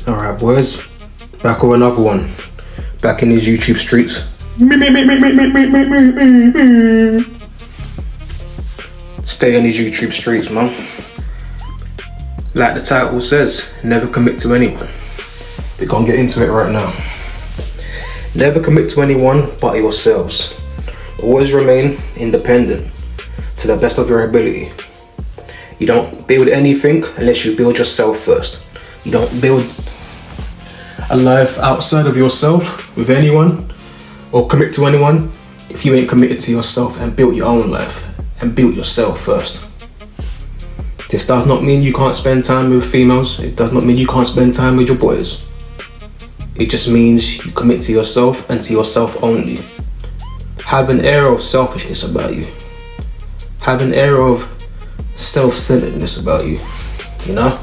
Alright boys, back with another one. Back in these YouTube streets. Stay in these YouTube streets, man. Like the title says, never commit to anyone. We're gonna get into it right now. Never commit to anyone but yourselves. Always remain independent to the best of your ability. You don't build anything unless you build yourself first. You don't build a life outside of yourself with anyone or commit to anyone if you ain't committed to yourself and built your own life and built yourself first. This does not mean you can't spend time with females. It does not mean you can't spend time with your boys. It just means you commit to yourself and to yourself only. Have an air of selfishness about you. Have an air of self-centeredness about you. You know?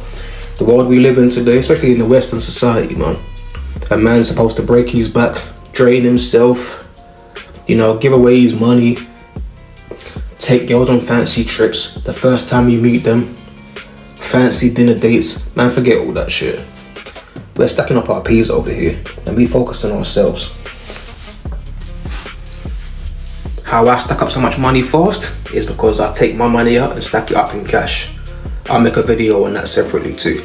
The world we live in today, especially in the Western society, man. A man's supposed to break his back, drain himself, give away his money, take girls on fancy trips the first time you meet them, fancy dinner dates. Man, forget all that shit. We're stacking up our peas over here and we focus on ourselves. How I stack up so much money fast is because I take my money out and stack it up in cash. I'll make a video on that separately too,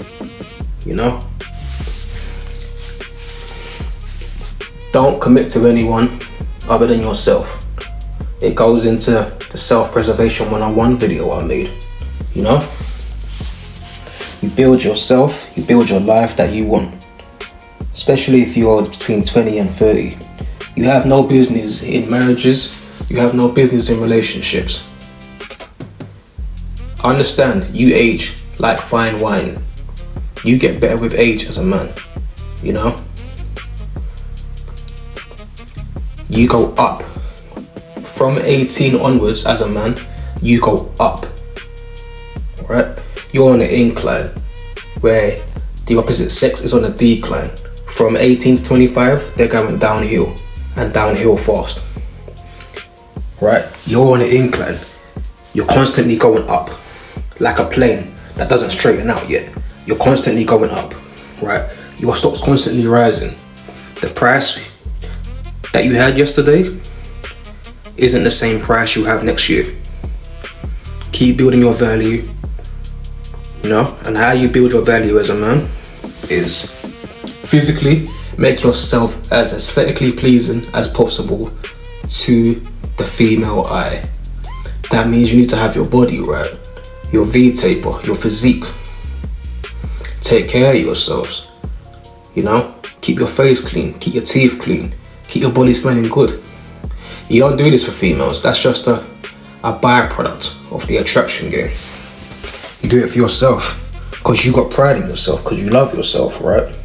Don't commit to anyone other than yourself. It goes into the self-preservation 101 video I made, You build yourself, you build your life that you want. Especially if you're between 20 and 30. You have no business in marriages, you have no business in relationships. Understand, you age like fine wine. You get better with age as a man, You go up. From 18 onwards as a man, you go up, right? You're on an incline, where the opposite sex is on a decline. From 18 to 25, they're going downhill, and downhill fast, right? You're on an incline. You're constantly going up, like a plane that doesn't straighten out yet. You're constantly going up, right? Your stock's constantly rising. The price that you had yesterday isn't the same price you have next year. Keep building your value, and how you build your value as a man is physically make yourself as aesthetically pleasing as possible to the female eye. That means you need to have your body right, your V-taper, your physique. Take care of yourselves, keep your face clean, keep your teeth clean, keep your body smelling good. You don't do this for females. That's just a byproduct of the attraction game. You do it for yourself because you got pride in yourself, because you love yourself, right?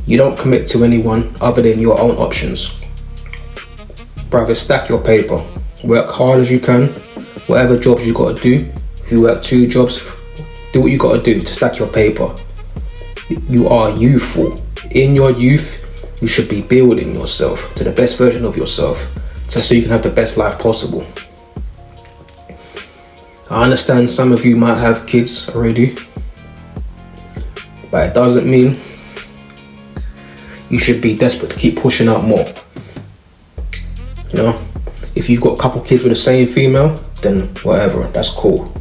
You don't commit to anyone other than your own options. Brother, stack your paper. Work hard as you can. Whatever jobs you got to do. If you work 2 jobs, do what you got to do to stack your paper. You are youthful. In your youth, you should be building yourself to the best version of yourself, so you can have the best life possible. I understand some of you might have kids already, but it doesn't mean you should be desperate to keep pushing out more. If you've got a couple kids with the same female, then whatever, that's cool.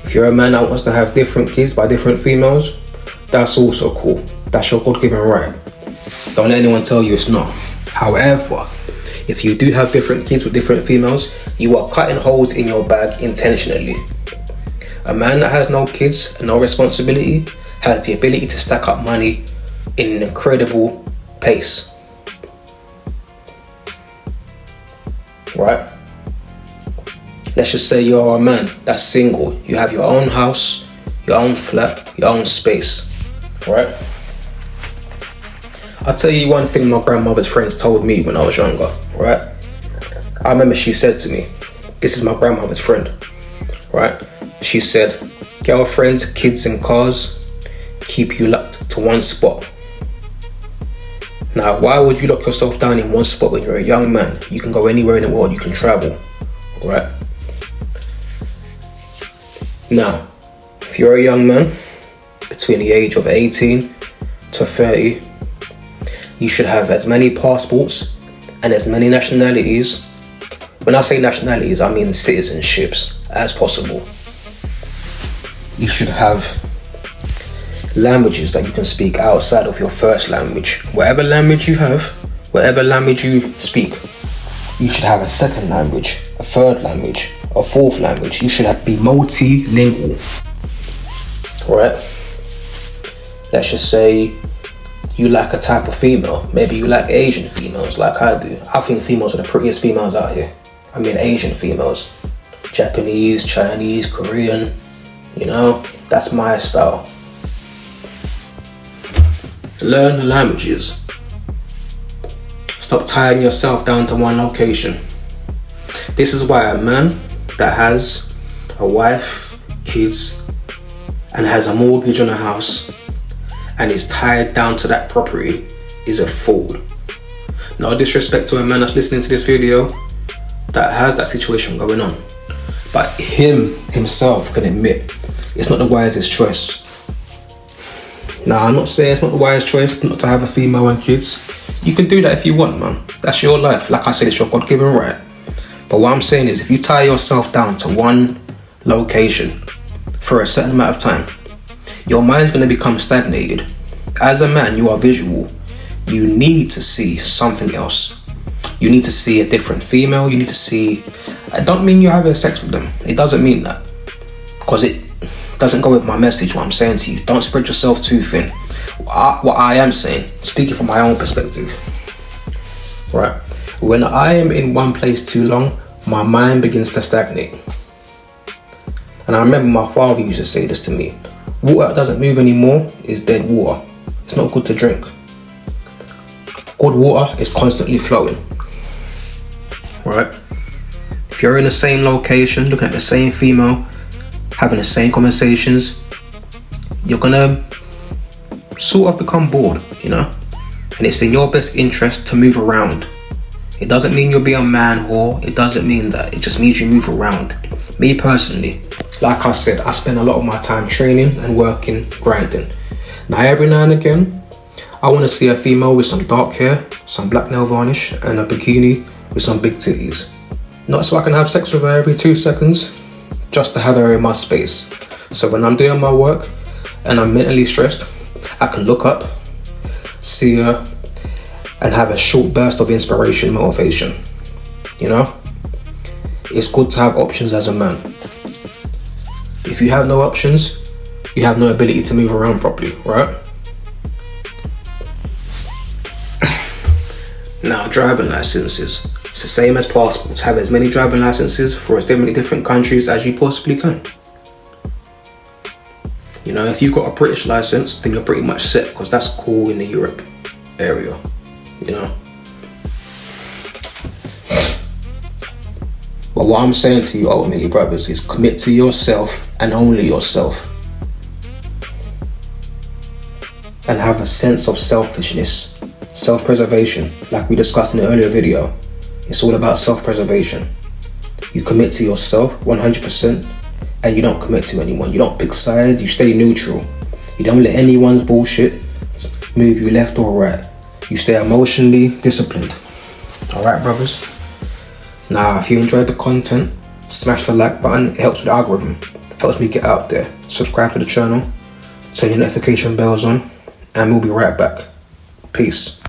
If you're a man that wants to have different kids by different females, that's also cool. That's your God-given right. Don't let anyone tell you it's not. However, if you do have different kids with different females, you are cutting holes in your bag intentionally. A man that has no kids and no responsibility has the ability to stack up money in an incredible pace. Right? Let's just say you're a man that's single. You have your own house, your own flat, your own space. Right? I'll tell you one thing my grandmother's friends told me when I was younger, right? I remember she said to me, this is my grandmother's friend, right? She said, girlfriends, kids and cars keep you locked to one spot. Now, why would you lock yourself down in one spot when you're a young man? You can go anywhere in the world, you can travel, right? Now, if you're a young man, between the age of 18 to 30, you should have as many passports and as many nationalities. When I say nationalities, I mean citizenships as possible. You should have languages that you can speak outside of your first language. Whatever language you have, whatever language you speak, you should have a second language, a third language, a fourth language. You should be multilingual. Alright? Let's just say you like a type of female. Maybe you like Asian females like I do. I think females are the prettiest females out here. I mean Asian females. Japanese, Chinese, Korean. You know, that's my style. Learn the languages. Stop tying yourself down to one location. This is why a man that has a wife, kids, and has a mortgage on a house and is tied down to that property is a fool. No disrespect to a man that's listening to this video that has that situation going on, but himself can admit it's not the wisest choice. Now, I'm not saying it's not the wisest choice not to have a female and kids. You can do that if you want, man. That's your life. Like I said, it's your God-given right. But what I'm saying is, if you tie yourself down to one location for a certain amount of time, your mind's going to become stagnated. As a man, you are visual. You need to see something else. You need to see a different female. You need to see... I don't mean you're having sex with them. It doesn't mean that. Because it doesn't go with my message, what I'm saying to you. Don't spread yourself too thin. What I am saying, speaking from my own perspective, right? When I am in one place too long, my mind begins to stagnate. And I remember my father used to say this to me: water that doesn't move anymore is dead water. It's not good to drink. Good water is constantly flowing, right? If you're in the same location, looking at the same female, having the same conversations, you're gonna sort of become bored, you know? And it's in your best interest to move around. It doesn't mean you'll be a man whore. It doesn't mean that. It just means you move around. Me personally, like I said, I spend a lot of my time training and working, grinding. Now every now and again, I want to see a female with some dark hair, some black nail varnish, and a bikini with some big titties. Not so I can have sex with her every 2 seconds, just to have her in my space. So when I'm doing my work and I'm mentally stressed, I can look up, see her, and have a short burst of inspiration, motivation. You know? It's good to have options as a man. If you have no options, you have no ability to move around properly, right? Now, driving licenses. It's the same as passports. Have as many driving licenses for as many different countries as you possibly can. You know, if you've got a British license, then you're pretty much set, because that's cool in the Europe area, you know. But what I'm saying to you ultimately, brothers, is commit to yourself and only yourself. And have a sense of selfishness, self-preservation, like we discussed in the earlier video. It's all about self-preservation. You commit to yourself 100%, and you don't commit to anyone. You don't pick sides, you stay neutral. You don't let anyone's bullshit move you left or right. You stay emotionally disciplined. Alright, brothers? Now, if you enjoyed the content, smash the like button. It helps with the algorithm. It helps me get out there. Subscribe to the channel, turn your notification bells on, and we'll be right back. Peace.